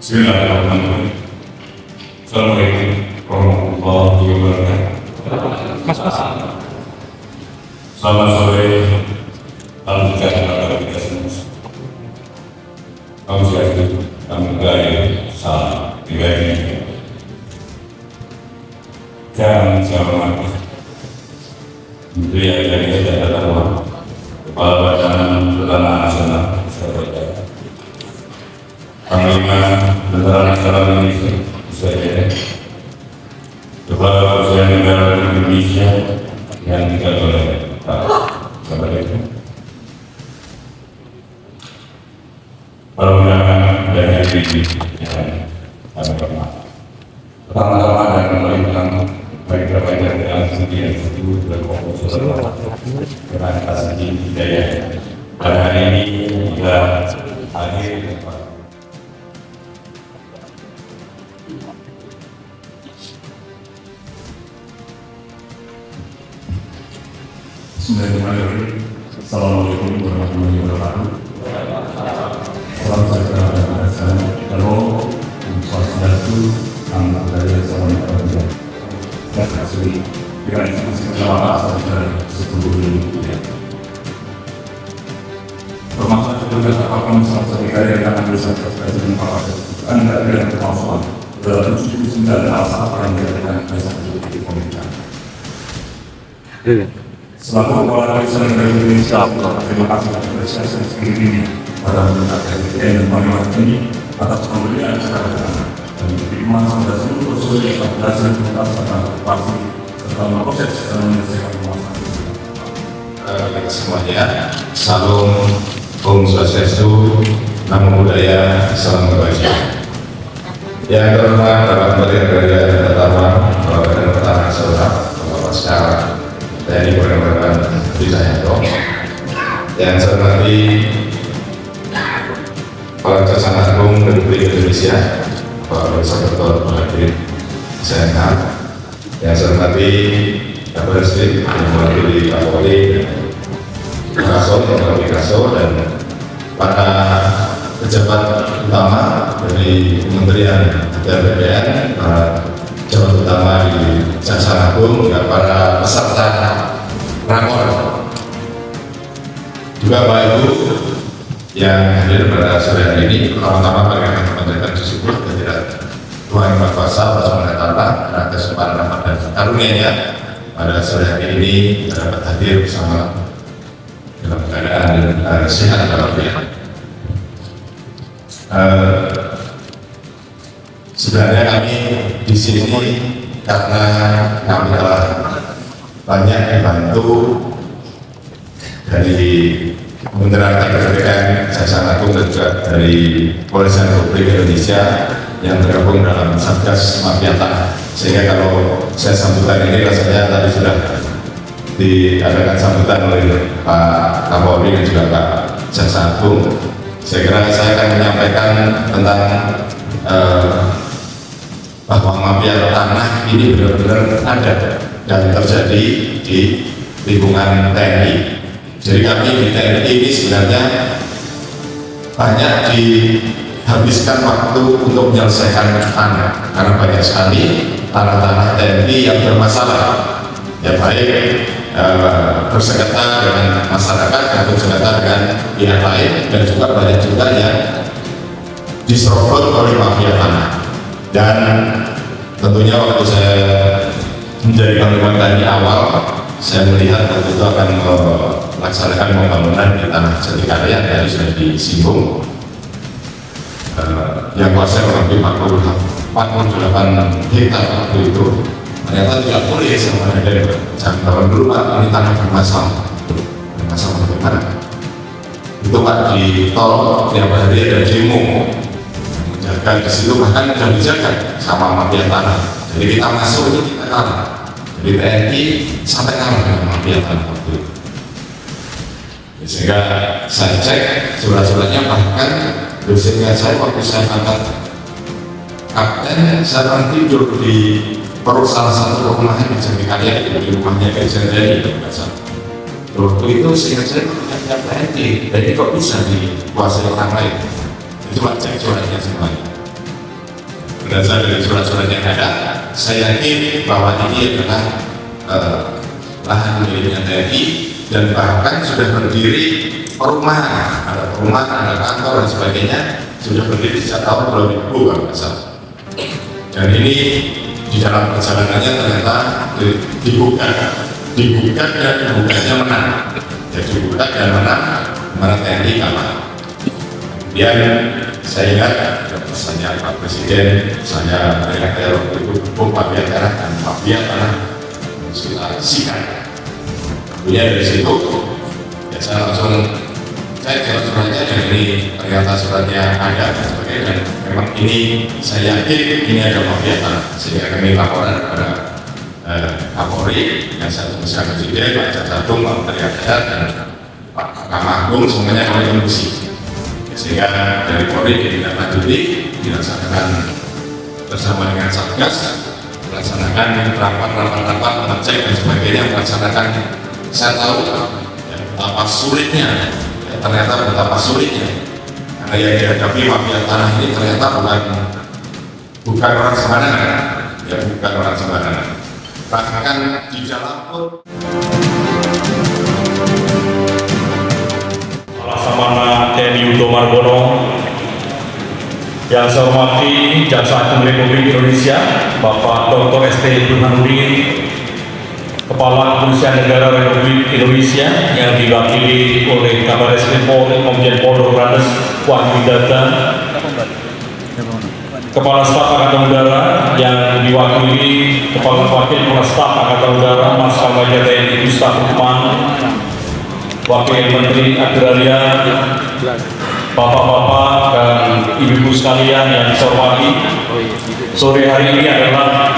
Bismillahirrahmanirrahim. Assalamualaikum warahmatullahi wabarakatuh. Mas. Selamat sore, alhamdulillah kepada kita semua. Kaum sekalian, alhamdulillah, salam pribadi. Jangan selamat. Menteri Agama dan Tata Kepala Badan Pertahanan Nasional, Panglima Tentara Nasional Indonesia, Kepala Kepolisian Negara Indonesia yang dikatakan oleh Pak Kapolri, para undangan dan hadirin yang kami hormati. Pertama-tama dan kembali baik kepada yang sekian itu berfokus dengan atas hidayah. Pada hari ini kita hadir Bismillahirrahmanirrahim. Assalamualaikum warahmatullahi wabarakatuh. Salam sejahtera dan kebahagiaan. Halo, Swastiastu, Namo Buddhaya, Salam Kebajikan. Terima kasih. Terima kasih kepada saudara seluruh dunia. Permasalahan juga apapun salah satu karya yang akan disampaikan presiden Pak Anda dengan kemampuan dalam 79 alasan yang dikatakan presiden di pemerintahan. Selaku Kepala Kepolisian Negara Indonesia, terima kasih atas apresiasi segini ini pada menetapkan KPN dan Panglima ini atas pemberian kepada dan diterima pada seluruh usul yang berhasil menuntaskan pasti serta memproses dan menyelesaikan permasalahan. Kita semuanya, salam Om Swastiastu, Namo Buddhaya, Salam Kebajikan. Yang terhormat Bapak Menteri Agraria dan Tata Ruang, Bapak Badan Pertahanan Nasional, Bapak Sekarang TNI Purnawirawan Budi Cahyanto, yang saya hormati Kepala Kejaksaan Agung Republik Indonesia, Bapak Profesor Dr. Muhammad Zainal, yang saya hormati Kabar Eskrim yang mewakili Kapolri, Kaso, dan para pejabat utama dari Kementerian dan BPN, para pejabat utama di Kejaksaan Agung, juga para peserta rakor, juga Bapak Ibu yang hadir pada sore hari ini. Pertama-tama kami menyampaikan bersyukur kehadiran Tuhan Yang Maha Kuasa Subhanahu wa Ta'ala atas kesempatan rahmat dan karunia-Nya pada sore hari ini kita dapat hadir bersama dalam keadaan sehat walafiat. Sebenarnya kami di sini karena kami telah banyak dibantu dari Kementerian Ketenagakerjaan, Kejaksaan Agung, dan juga dari Kepolisian Republik Indonesia yang tergabung dalam Satgas Mafia Tanah. Sehingga kalau saya sambutan ini rasanya tadi sudah diadakan sambutan oleh Pak Kapolri dan juga Pak Jaksa Agung. Saya kira saya akan menyampaikan tentang bahwa mafia tanah ini benar-benar ada dan terjadi di lingkungan TNI. Jadi kami di TNI ini sebenarnya banyak dihabiskan waktu untuk menyelesaikan tanah, karena banyak sekali tanah-tanah TNI yang bermasalah, ya baik bersengketa dengan masyarakat atau bersengketa dengan pihak lain, dan juga banyak juga yang diserobot oleh mafia tanah. Dan tentunya waktu saya menjadi Panglima TNI awal, saya melihat waktu itu akan melaksanakan pembangunan di tanah Jatikarya yang tadi sudah disinggung, yang kuasa kurang lebih 48 hektar waktu itu. Ternyata tidak boleh sama ada jangan dulu Pak, ini tanah bermasalah bagaimana? Itu Pak di tol tiap hari ada demo menjaga di situ, bahkan sudah dijaga sama mafia tanah. Jadi kita masuk ini kita kalah. Jadi TNI sampai kalah dengan mafia tanah waktu itu. Sehingga saya cek surat-suratnya, bahkan dosennya saya waktu saya angkat kapten, saya pernah tidur di perut salah satu perumahan di Jatikarya, di rumahnya Kajian TNI. Waktu itu sehingga saya punya TNI, jadi kok bisa dikuasai orang lain? Itu cek suratnya semuanya. berdasar dari surat-surat yang ada, saya yakin bahwa ini adalah lahan miliknya TNI dan bahkan sudah berdiri perumahan, ada perumahan, ada kantor dan sebagainya sudah berdiri sejak tahun 2000 kalau nggak salah. Dan ini di dalam perjalanannya ternyata dibuka dan dibukanya menang. Jadi dibuka dan menang, mana TNI kalah. Kemudian saya ingat pesannya Pak Presiden, saya direktur hukum mafia tanah dan mafia tanah kita sikat. Kemudian dari situ ya saya langsung cek suratnya dan ini ternyata suratnya ada dan sebagainya, dan memang ini saya yakin ini ada mafia tanah, sehingga kami laporan kepada Kapolri yang saya tuliskan Presiden, Pak Jaksa Agung, Pak Menteri Agama dan Pak Mahkamah Agung, semuanya oleh komisi. Sehingga dari Polri ditindaklanjuti, dilaksanakan bersama dengan Satgas, melaksanakan rapat, mengecek dan sebagainya, melaksanakan. Saya tahu ya, betapa sulitnya, ya, ternyata betapa sulitnya, karena yang dihadapi mafia tanah ini ternyata bukan orang sembarangan, ya bukan orang sembarangan. Bahkan di dalam Laksamana TNI Yudo Margono, yang saya hormati Jaksa Agung Republik Indonesia Bapak Dr. ST Burhanuddin, Kepala Kepolisian Negara Republik Indonesia yang diwakili oleh Kabar Eskrim Polri Komjen Pol Dr. Andes Wahyu Widata, Kepala Staf Angkatan Udara yang diwakili Kepala Staf Angkatan Udara Marskal Madia TNI Ustaz Lukman, Wakil Menteri Agraria, Bapak-bapak dan ibu-ibu sekalian yang saya hormati, sore hari ini adalah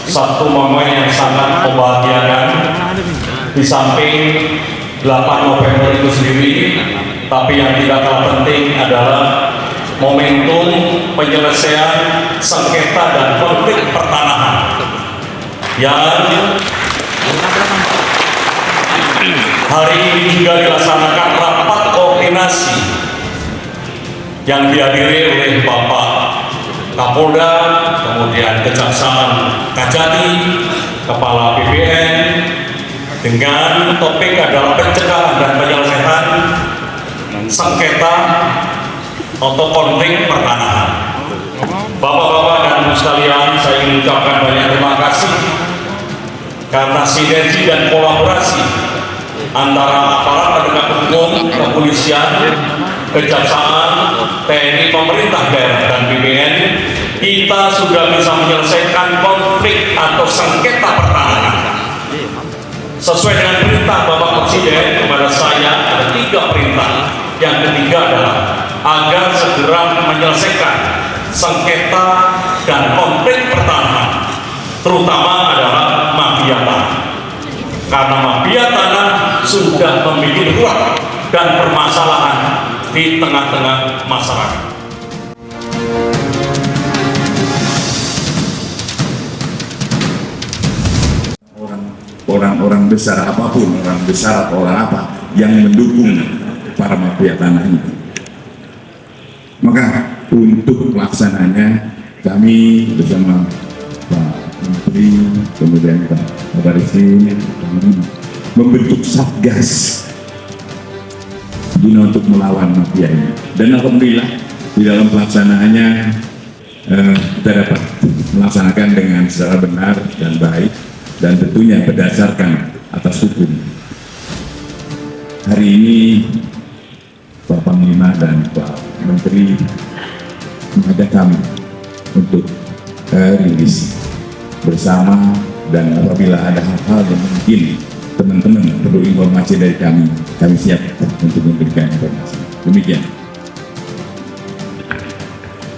satu momen yang sangat membahagiakan. Di samping 8 November itu sendiri, tapi yang tidak kalah penting adalah momentum penyelesaian sengketa dan konflik pertanahan yang hari ini juga dilaksanakan rapat koordinasi yang dihadiri oleh Bapak Kapolda, kemudian Kejaksaan Kajati, Kepala BPN, dengan topik adalah pencegahan dan penyelesaian sengketa atau konflik pertanahan. Bapak-bapak dan ibu sekalian, saya ingin ucapkan banyak terima kasih karena sinergi dan kolaborasi antara aparat penegak hukum, kepolisian, kejaksaan, TNI, pemerintah daerah dan BPN, kita sudah bisa menyelesaikan konflik atau sengketa pertanahan. Sesuai dengan perintah Bapak Presiden kepada saya, ada 3 perintah. Yang ketiga adalah agar segera menyelesaikan sengketa dan konflik pertanahan, terutama adalah mafia tanah. Karena mafia tanah sudah memiliki ruang dan permasalahan di tengah-tengah masyarakat. Orang-orang besar apapun, orang besar atau orang apa yang mendukung para mafia tanah ini. Maka untuk pelaksananya kami bersama Pak Menteri, kemudian Pak Kabar Eskrim membentuk Satgas untuk melawan mafia ini. Dan alhamdulillah di dalam pelaksanaannya kita dapat melaksanakan dengan secara benar dan baik, dan tentunya berdasarkan atas hukum. Hari ini Pak Panglima dan Pak Menteri mengajak kami untuk rilis bersama, dan apabila ada hal-hal yang mungkin teman-teman perlu informasi dari kami siap untuk memberikan informasi. Demikian.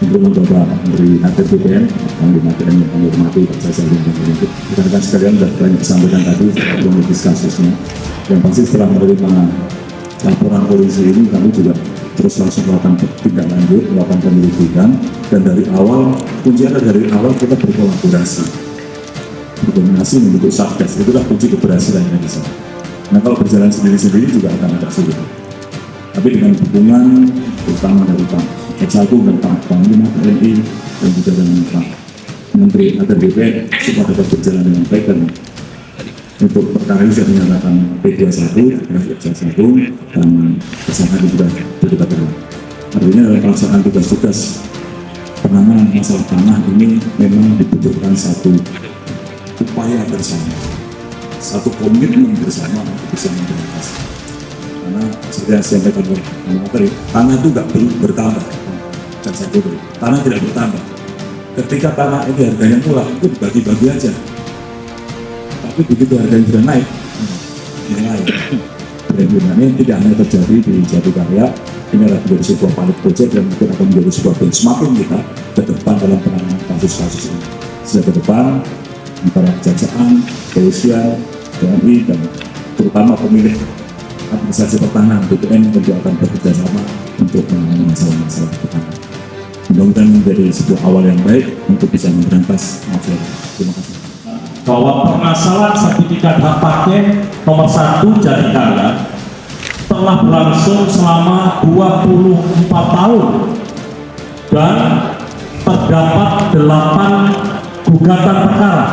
Untuk Bapak Menteri BPN, Panglima TNI yang kami hormati, Pak Jaksa Agung Republik, rekan-rekan sekalian sudah banyak disampaikan tadi kronologis kasusnya. Yang pasti setelah menerima laporan polisi ini, kami juga terus langsung melakukan tindak lanjut, melakukan penyelidikan, dan dari awal kuncinya dari awal kita berkolaborasi membentuk Satgas. Itulah kunci keberhasilannya di sana. Nah, kalau berjalan sendiri-sendiri juga akan agak sulit. Tapi dengan dukungan terutama dari Pak Jaksa Agung dan Pak Panglima TNI dan juga dengan Pak Menteri ATBPN supaya dapat berjalan dengan baik. Dan untuk perkara ini sudah dinyatakan P21 oleh Jaksa Agung dan tersangka juga kita terima. Artinya dalam pelaksanaan tugas-tugas penanganan masalah tanah ini memang dibutuhkan satu upaya bersama, satu komitmen bersama untuk bisa memberantas. Karena seperti yang saya sampaikan tadi, tanah itu nggak perlu bertambah. Jaksa Agung, tanah tidak bertambah. Ketika tanah ini harganya murah, itu dibagi-bagi aja. Tapi begitu harganya sudah naik, yang lain. Ini tidak hanya terjadi di Jatikarya, ini adalah menjadi sebuah pilot project dan mungkin akan menjadi sebuah benchmarking kita ke depan dalam penanganan kasus-kasus ini. Sejak ke depan, antara kejaksaan, kepolisian, TNI, dan terutama pemilik administrasi pertahanan BPN tentu akan bekerja sama untuk menangani masalah-masalah pertahanan. Mudah-mudahan menjadi sebuah awal yang baik untuk bisa memberantas mafia. Terima kasih. Bahwa permasalahan sertifikat hak pakai nomor 1 Jatikarya telah berlangsung selama 24 tahun dan terdapat 8 gugatan perkara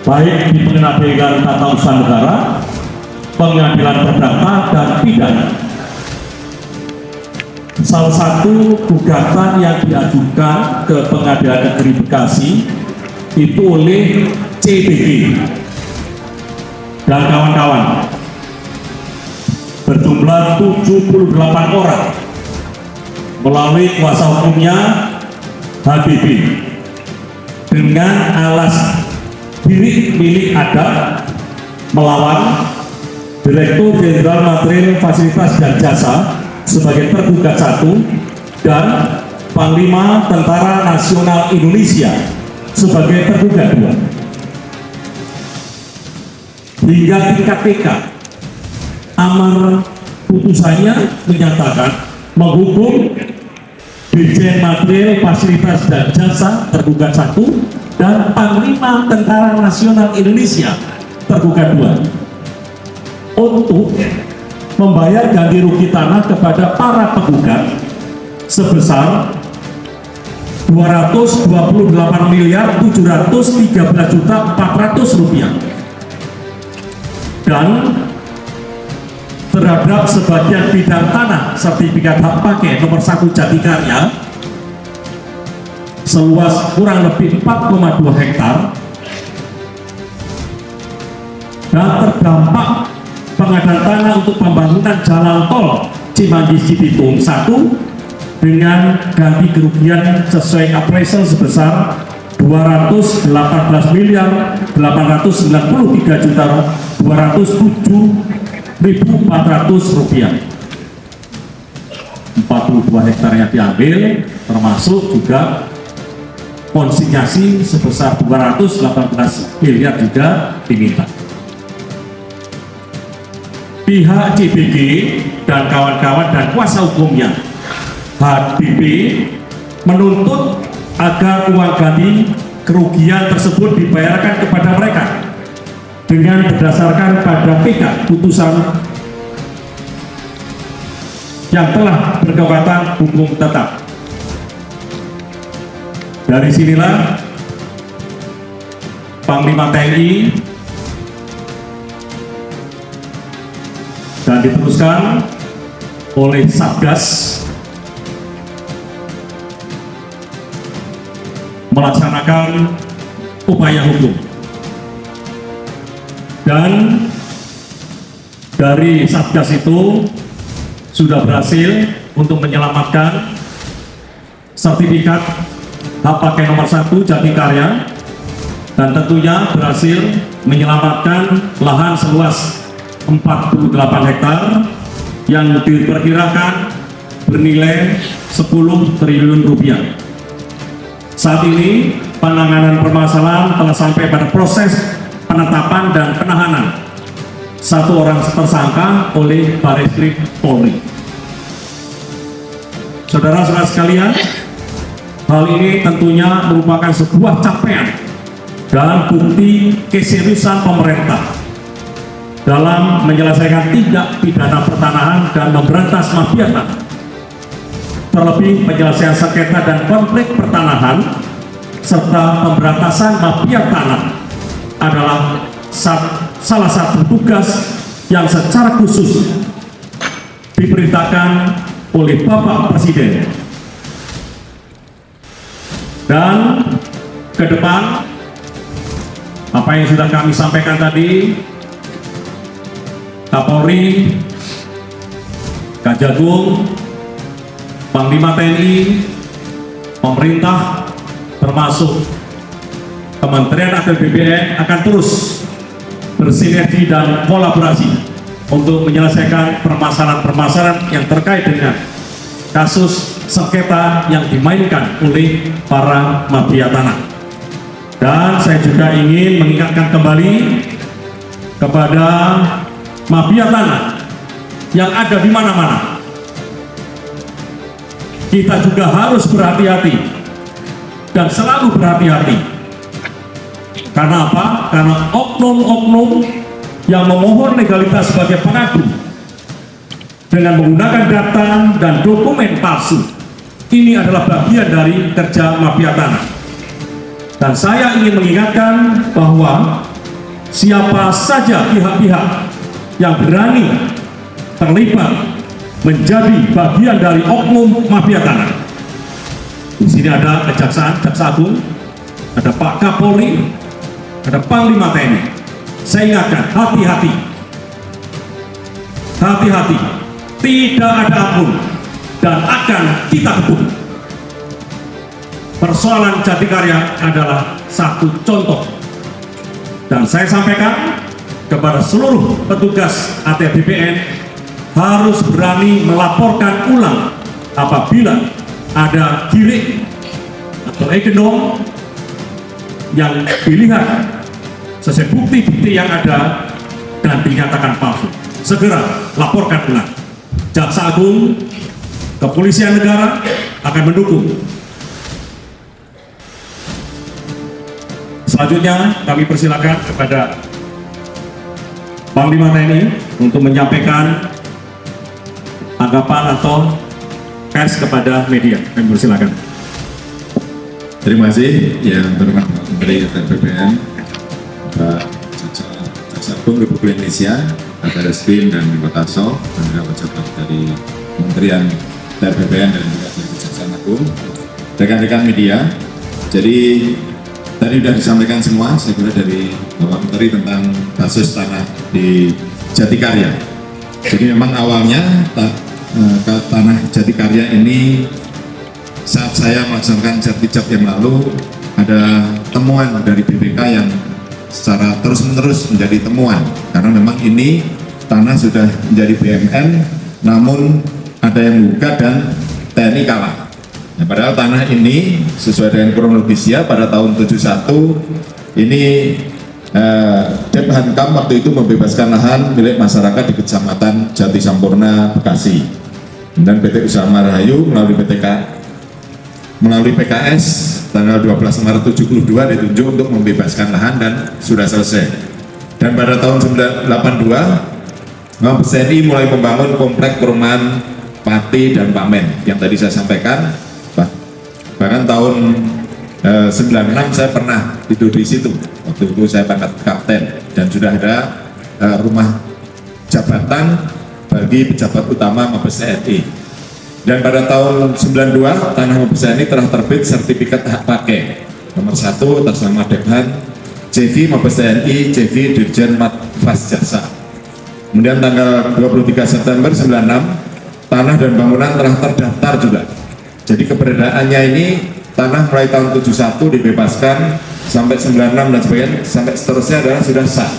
baik di Pengadilan Tata Usaha Negara, Pengadilan Perdata, dan Pidana. Salah satu gugatan yang diajukan ke Pengadilan Negeri Bekasi itu oleh CBG dan kawan-kawan berjumlah 78 orang melalui kuasa hukumnya HBB dengan alas diri milik adat melawan Direktur Jenderal Material Fasilitas dan Jasa sebagai tergugat 1 dan Panglima Tentara Nasional Indonesia sebagai tergugat 2. Hingga tingkat TK, amar putusannya menyatakan menghukum Dirjen Material Fasilitas dan Jasa tergugat 1 dan Panglima Tentara Nasional Indonesia tergugat 2 untuk membayar ganti rugi tanah kepada para penggugat sebesar 228.713.400 rupiah dan terhadap sebagian bidang tanah sertifikat hak pakai nomor 1 Jatikarya seluas kurang lebih 4,2 hektar dan terdampak pengadaan tanah untuk pembangunan jalan tol Cimanggis Cibitung 1 dengan ganti kerugian sesuai appraisal sebesar 218.893.207.400 rupiah. 42 hektar yang diambil termasuk juga konsinyasi sebesar 218 miliar juga diminta. Pihak CBG dan kawan-kawan dan kuasa hukumnya HBB menuntut agar uang ganti kerugian tersebut dibayarkan kepada mereka dengan berdasarkan pada PK putusan yang telah berkekuatan hukum tetap. Dari sinilah Panglima TNI dan diteruskan oleh Satgas melaksanakan upaya hukum, dan dari Satgas itu sudah berhasil untuk menyelamatkan sertifikat hak pakai nomor 1 Jatikarya dan tentunya berhasil menyelamatkan lahan seluas 48 hektar yang diperkirakan bernilai 10 triliun rupiah. Saat ini penanganan permasalahan telah sampai pada proses penetapan dan penahanan 1 orang tersangka oleh Barreskrim Polri. Saudara-saudara sekalian, hal ini tentunya merupakan sebuah capaian dan bukti keseriusan pemerintah dalam menyelesaikan tindak pidana pertanahan dan memberantas mafia tanah, terlebih penyelesaian sengketa dan konflik pertanahan serta pemberantasan mafia tanah adalah salah satu tugas yang secara khusus diperintahkan oleh Bapak Presiden. Dan ke depan, apa yang sudah kami sampaikan tadi, Kapolri, Kajagung, Panglima TNI, pemerintah, termasuk Kementerian APBN akan terus bersinergi dan kolaborasi untuk menyelesaikan permasalahan-permasalahan yang terkait dengan kasus sengketa yang dimainkan oleh para mafia tanah. Dan saya juga ingin mengingatkan kembali kepada mafia tanah yang ada di mana-mana. Kita juga harus berhati-hati dan selalu berhati-hati. Karena apa? Karena oknum-oknum yang memohon legalitas sebagai pengadu dengan menggunakan data dan dokumen palsu, ini adalah bagian dari kerja mafia tanah. Dan saya ingin mengingatkan bahwa siapa saja pihak-pihak yang berani terlibat menjadi bagian dari oknum mafia tanah. Di sini ada Kejaksaan, Jaksa Agung, ada Pak Kapolri, ada Panglima TNI. Saya ingatkan, hati-hati, hati-hati, tidak ada ampun dan akan kita gebuk. Persoalan Jatikarya adalah satu contoh, dan saya sampaikan kepada seluruh petugas ATBPN harus berani melaporkan ulang apabila ada girik atau egendong yang dilihat sesuai bukti-bukti yang ada dan dinyatakan palsu. Segera laporkan ulang. Jaksa Agung, Kepolisian Negara akan mendukung. Selanjutnya kami persilakan kepada Panglima TNI untuk menyampaikan tanggapan atau pers kepada media. Kami persilakan. Terima kasih yang terhormat Menteri ATBPN, Pak Jaksa Agung Republik Indonesia, Kabar Eskrim dan Kota Sol, dan juga pejabat dari Kementerian ATBPN dan juga dari Kejaksaan Agung, rekan-rekan media. Jadi tadi sudah disampaikan semua, saya kira dari Bapak Menteri tentang kasus tanah di Jatikarya. Jadi memang awalnya tanah Jatikarya ini saat saya melaksanakan sertijab yang lalu ada temuan dari BPK yang secara terus-menerus menjadi temuan karena memang ini tanah sudah menjadi BMN namun ada yang gugat dan TNI kalah. Nah, padahal tanah ini sesuai dengan kronologisnya pada tahun 71 ini Dephankam waktu itu membebaskan lahan milik masyarakat di Kecamatan Jati Sampurna, Bekasi. Dan PT Usaha Margahayu melalui PKS tanggal 12 Maret 72 ditunjuk untuk membebaskan lahan dan sudah selesai. Dan pada tahun 1982 Mabes TNI mulai membangun komplek perumahan Pati dan Pamen yang tadi saya sampaikan. Bahkan tahun 96 saya pernah tidur di situ. Waktu itu saya pangkat kapten dan sudah ada rumah jabatan bagi pejabat utama Mabes TNI. Dan pada tahun 92 tanah Mabes TNI telah terbit sertifikat hak pakai nomor 1 atas nama Dephan CV Mabes TNI CV Dirjen Matfas Jasa. Kemudian tanggal 23 September 96 tanah dan bangunan telah terdaftar juga. Jadi keberadaannya ini tanah mulai tahun 71 dibebaskan sampai 96 dan sebagainya sampai seterusnya adalah sudah sah.